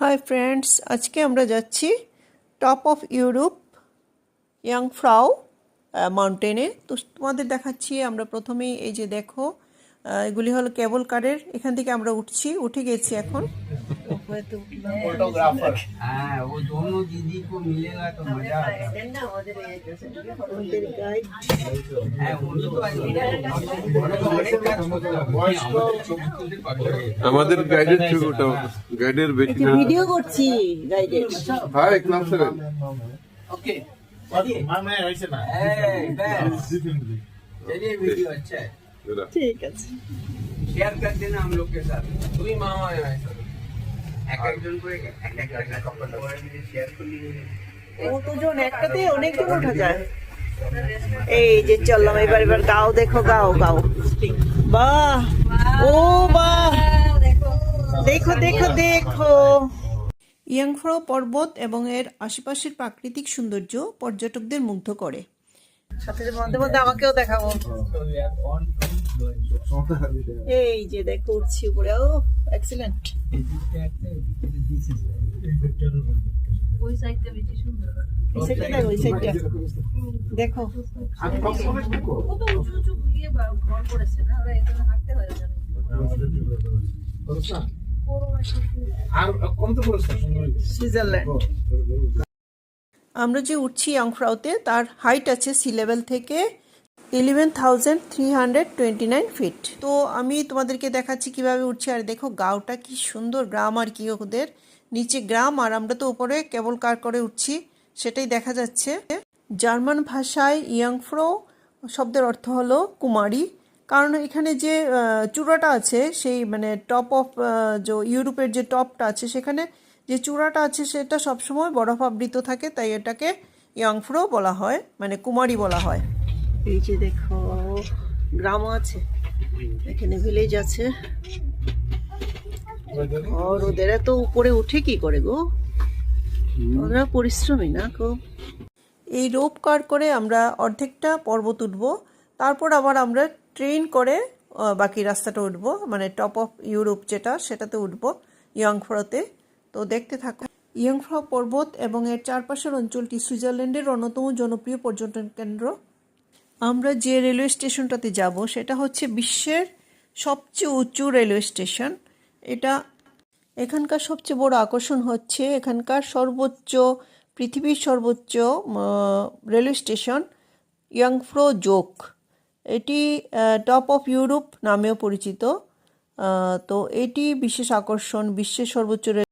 Hi friends, আজকে আমরা যাচ্ছি টপ অফ ইউরোপ ইয়াংফ্রাউ মাউন্টেনে। তো তোমাদের দেখাচ্ছি। আমরা প্রথমেই এই যে দেখো, এগুলি হলো কেবল কারের। এখান থেকে আমরা উঠে গেছি এখন। फोटोग्राफर वो दोनों दीदी को मिलेगा तो मजा आता আমাদের গাইডের ছবিটা গাইডের ভিডিও করছি গাইডের। হাই ক্লাব সেভেন ओके मैं ऐसे ना चलिए वीडियो अच्छा है ঠিক আছে, शेयर कर देना हम लोग के साथ तुम मामा है এক একজন করে এক একটা কাপড় শেয়ার করলি কতজন একটাতে অনেকজন ওঠা যায়। এই যে চললাম, এবার গাও দেখো, গাও বাহ, ও বাহ, দেখো দেখো দেখো। ইয়াংফ্রাউ পর্বত এবং এর আশেপাশের প্রাকৃতিক সৌন্দর্য পর্যটকদের মুগ্ধ করে। সাথে মধ্যে মধ্যে আমাকেও দেখাবো। এই যে দেখো, উঠছি উপরে। ও এক্সিলেন্ট। ওই সাইডটা বেশি সুন্দর। এই সাইডটা দেখো, ওই সাইডটা দেখো। কত উঁচু উঁচু গিয়ে ঘর করেছে না, ওরা এখানে হাঁটতে হয় জানো। আর কম তো পুরস্কার সুইজারল্যান্ড। আমরা যে উঠছি ইয়াংফ্রাউতে, তার হাইট আছে সি লেভেল থেকে 11,329 ফিট। তো আমি তোমাদেরকে দেখাচ্ছি কিভাবে উঠছি। আর দেখো গাওটা কি সুন্দর, গ্রাম আর কি, ওদের নিচে গ্রাম আর আমরা তো উপরে কেবল কার করে উঠছি, সেটাই দেখা যাচ্ছে। জার্মান ভাষায় ইয়াংফ্রাউ শব্দের অর্থ হলো কুমারী, কারণ এখানে যে চূড়াটা আছে, সেই মানে টপ অফ যে ইউরোপের যে টপটা আছে, সেখানে যে চূড়াটা আছে সেটা সবসময় বরফাবৃত থাকে, তাই এটাকে ইয়াংফ্রাউ বলা হয়, মানে কুমারী বলা হয়। এই যে দেখো গ্রামও আছে, এখানে ভিলেজ আছে। আর ওদের এত উপরে উঠে কি করে গো, ওরা পরিশ্রমী না গো। এই রোপ কার করে আমরা অর্ধেকটা পর্বত উঠবো, তারপর আবার আমরা ট্রেন করে বাকি রাস্তাটা উঠবো, মানে টপ অফ ইউরোপ যেটা, সেটাতে উঠবো ইয়াংফ্রাউতে। তো দেখতে থাকো। ইয়াংফ্রাউ পর্বত এবং এর চারপাশের অঞ্চলটি সুইজারল্যান্ডের অন্যতম জনপ্রিয় পর্যটন কেন্দ্র। আমরা যে রেলওয়ে স্টেশনটাতে যাব সেটা হচ্ছে বিশ্বের সবচেয়ে উঁচু রেলওয়ে স্টেশন। এখানকার সবচেয়ে বড় আকর্ষণ হচ্ছে এখানকার পৃথিবীর সর্বোচ্চ রেলওয়ে স্টেশন ইয়াংফ্রাউ জোক। এটি টপ অফ ইউরোপ নামেও পরিচিত। তো এটি বিশেষ আকর্ষণ, বিশ্বের সর্বোচ্চ